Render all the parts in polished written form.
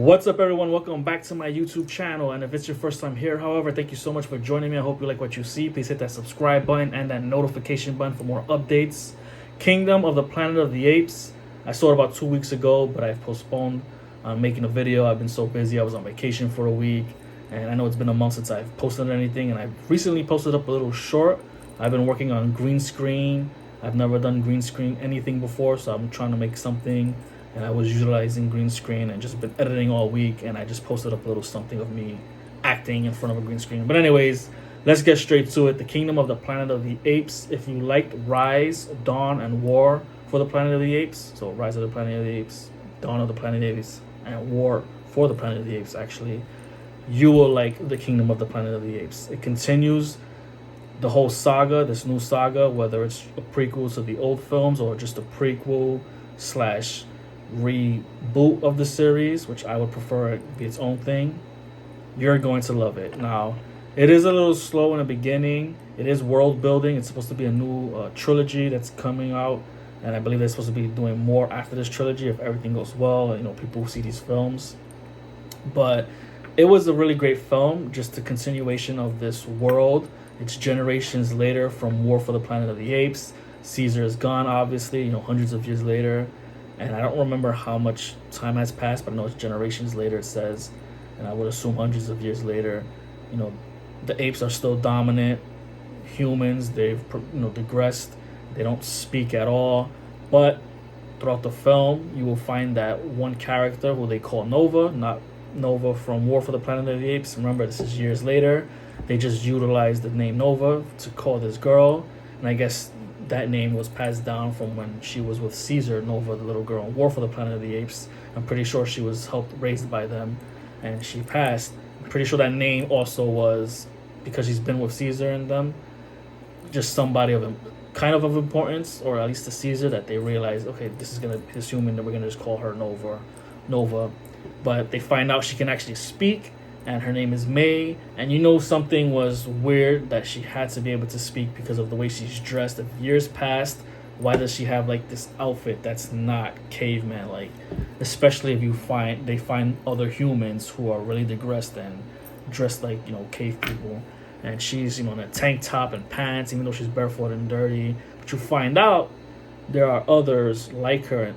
What's up, everyone? Welcome back to my YouTube channel. And if it's your first time here, however, thank you so much for joining me. I hope you like what you see. Please hit that subscribe button and that notification button for more updates. Kingdom of the Planet of the Apes. I saw it about 2 weeks ago, but I've postponed making a video. I've been so busy. I was on vacation for a week, and I know it's been a month since I've posted anything. And I've recently posted up a little short. I've been working on green screen. I've never done green screen anything before, so I'm trying to make something. And I was utilizing green screen and just been editing all week, and I just posted up a little something of me acting in front of a green screen. But anyways, let's get straight to it. The Kingdom of the Planet of the Apes. If you liked Rise, Dawn, and War for the Planet of the Apes, so Rise of the Planet of the Apes, Dawn of the Planet of the Apes, and War for the Planet of the Apes, actually, you will like the Kingdom of the Planet of the Apes. It continues the whole saga, this new saga, whether it's a prequel to the old films or just a prequel slash reboot of the series, which I would prefer it be its own thing. You're going to love it. Now, it is a little slow in the beginning. It is world building. It's supposed to be a new trilogy that's coming out, and I believe they're supposed to be doing more after this trilogy if everything goes well. You know, people see these films, but it was a really great film. Just a continuation of this world. It's generations later from War for the Planet of the Apes. Caesar is gone, obviously. You know, hundreds of years later. And I don't remember how much time has passed, but I know it's generations later, it says. And I would assume hundreds of years later, you know, the apes are still dominant. Humans, they've, digressed. They don't speak at all. But throughout the film, you will find that one character who they call Nova, not Nova from War for the Planet of the Apes. Remember, this is years later. They just utilized the name Nova to call this girl. And I guess that name was passed down from when she was with Caesar, Nova, the little girl in War for the Planet of the Apes. I'm pretty sure she was raised by them, and she passed. I'm pretty sure that name also was because she's been with Caesar and them, just somebody of kind of importance, or at least to Caesar, that they realized, okay, this is his human, that we're gonna just call her Nova. But they find out she can actually speak, and her name is May, and you know something was weird, that she had to be able to speak because of the way she's dressed. If years passed, why does she have like this outfit that's not caveman like? Especially if they find other humans who are really digressed and dressed like, you know, cave people, and she's, you know, in a tank top and pants, even though she's barefoot and dirty. But you find out there are others like her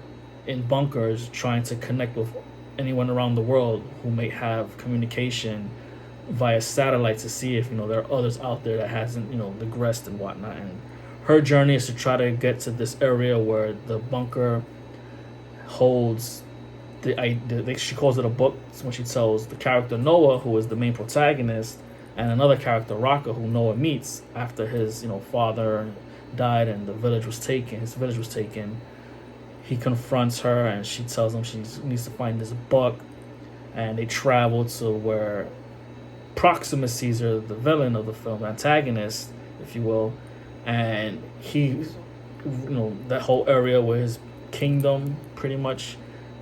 in bunkers trying to connect with anyone around the world who may have communication via satellite to see if, you know, there are others out there that hasn't, you know, digressed and whatnot. And her journey is to try to get to this area where the bunker holds she calls it a book when she tells the character Noah, who is the main protagonist, and another character, Raka, who Noah meets after his, you know, father died and his village was taken. He confronts her, and she tells him she needs to find this book, and they travel to where Proximus Caesar, the villain of the film, the antagonist, if you will, and he, you know, that whole area where his kingdom, pretty much,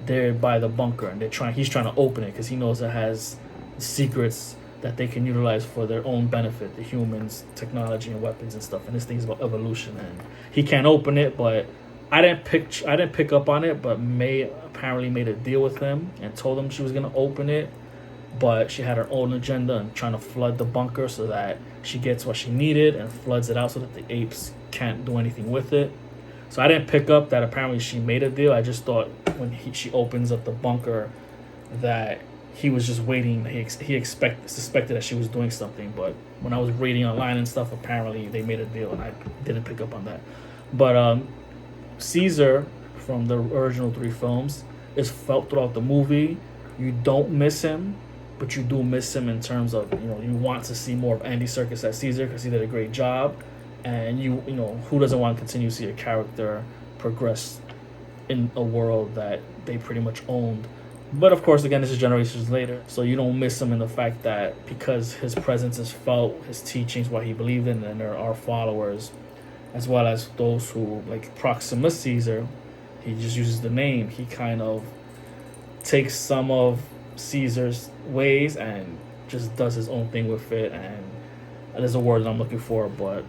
they're by the bunker, and he's trying to open it because he knows it has secrets that they can utilize for their own benefit, the humans, technology, and weapons and stuff. And this thing's about evolution, and he can't open it, but I didn't pick up on it, but May apparently made a deal with him and told him she was gonna open it, but she had her own agenda and trying to flood the bunker so that she gets what she needed and floods it out so that the apes can't do anything with it. So I didn't pick up that apparently she made a deal. I just thought when she opens up the bunker that he was just waiting. He suspected that she was doing something, but when I was reading online and stuff, apparently they made a deal, and I didn't pick up on that. But Caesar from the original 3 films is felt throughout the movie. You don't miss him, but you do miss him in terms of, you know, you want to see more of Andy Serkis as Caesar because he did a great job, and you know, who doesn't want to continue to see a character progress in a world that they pretty much owned. But of course, again, this is generations later, so you don't miss him in the fact that because his presence is felt, his teachings, what he believed in, and there are followers, as well as those who, like Proximus Caesar, he just uses the name. He kind of takes some of Caesar's ways and just does his own thing with it. And there's a word that I'm looking for, but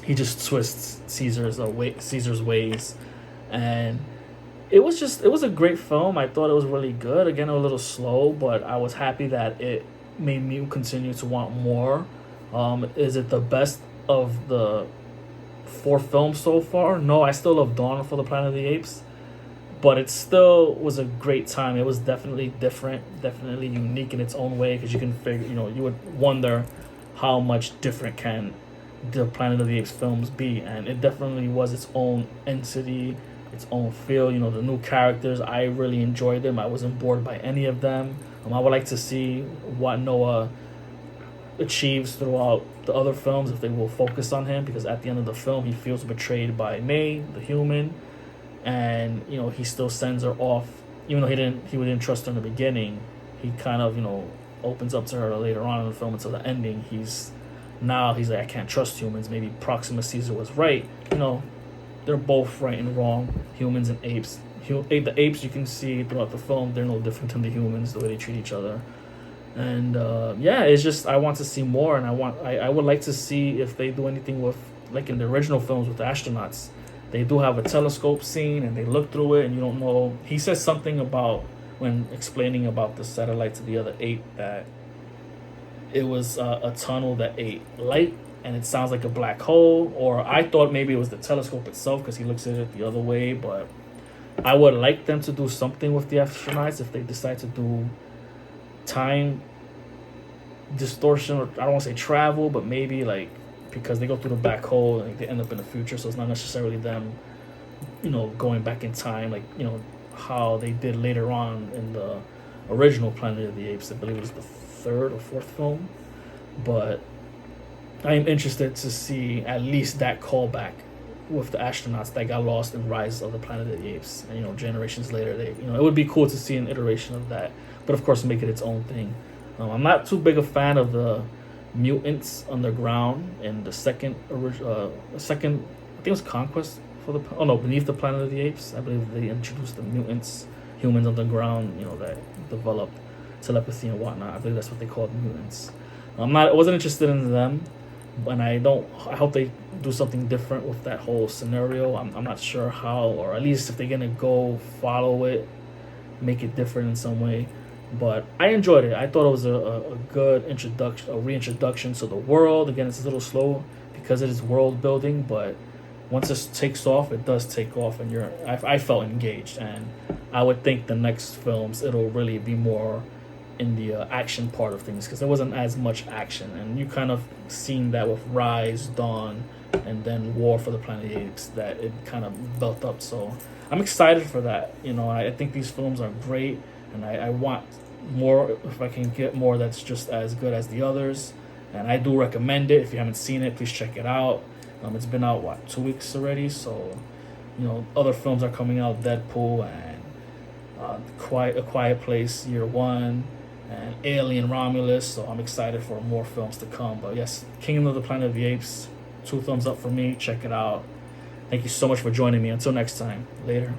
he just twists Caesar's ways. And it was a great film. I thought it was really good. Again, a little slow, but I was happy that it made me continue to want more. Is it the best of the four films so far? No, I still love Dawn for the Planet of the Apes, but it still was a great time. It was definitely different, definitely unique in its own way, because you can figure, you would wonder how much different can the Planet of the Apes films be, and it definitely was its own entity, its own feel. The new characters, I really enjoyed them. I wasn't bored by any of them. I would like to see what Noah achieves throughout the other films, if they will focus on him, because at the end of the film he feels betrayed by May, the human, and he still sends her off, even though he didn't trust her in the beginning. He kind of opens up to her later on in the film until the ending. He's like, I can't trust humans. Maybe Proxima Caesar was right. They're both right and wrong, humans and apes. The apes, you can see throughout the film, they're no different than the humans, the way they treat each other. And yeah, it's just, I want to see more, and I would like to see if they do anything with, like in the original films with the astronauts. They do have a telescope scene, and they look through it, and you don't know. He says something about, when explaining about the satellite to the other ape, that it was a tunnel that ate light, and it sounds like a black hole. Or I thought maybe it was the telescope itself, because he looks at it the other way. But I would like them to do something with the astronauts if they decide to do time distortion, or I don't want to say travel, but maybe like, because they go through the black hole and they end up in the future, so it's not necessarily them going back in time, like how they did later on in the original Planet of the Apes. I believe it was the third or fourth film. But I am interested to see at least that callback with the astronauts that got lost in Rise of the Planet of the Apes, and generations later, they it would be cool to see an iteration of that, but of course make it its own thing. I'm not too big a fan of the mutants underground in the second, I think it was Conquest for the, Beneath the Planet of the Apes. I believe they introduced the mutants, humans underground, that developed telepathy and whatnot. I believe that's what they called mutants. I wasn't interested in them, and I hope they do something different with that whole scenario. I'm not sure how, or at least if they're gonna go follow it, make it different in some way. But I enjoyed it. I thought it was a good introduction, a reintroduction to the world. Again, it's a little slow because it is world building, but once it takes off, it does take off, and I felt engaged. And I would think the next films, it'll really be more in the action part of things, because there wasn't as much action, and you kind of seen that with Rise, Dawn, and then War for the Planet of the Apes, that it kind of built up. So I'm excited for that. I think these films are great, and I want more. If I can get more that's just as good as the others, and I do recommend it. If you haven't seen it, please check it out. It's been out 2 weeks already, so other films are coming out, Deadpool and A Quiet Place Year One, and Alien Romulus. So I'm excited for more films to come. But yes, Kingdom of the Planet of the Apes, 2 thumbs up for me. Check it out. Thank you so much for joining me. Until next time, later.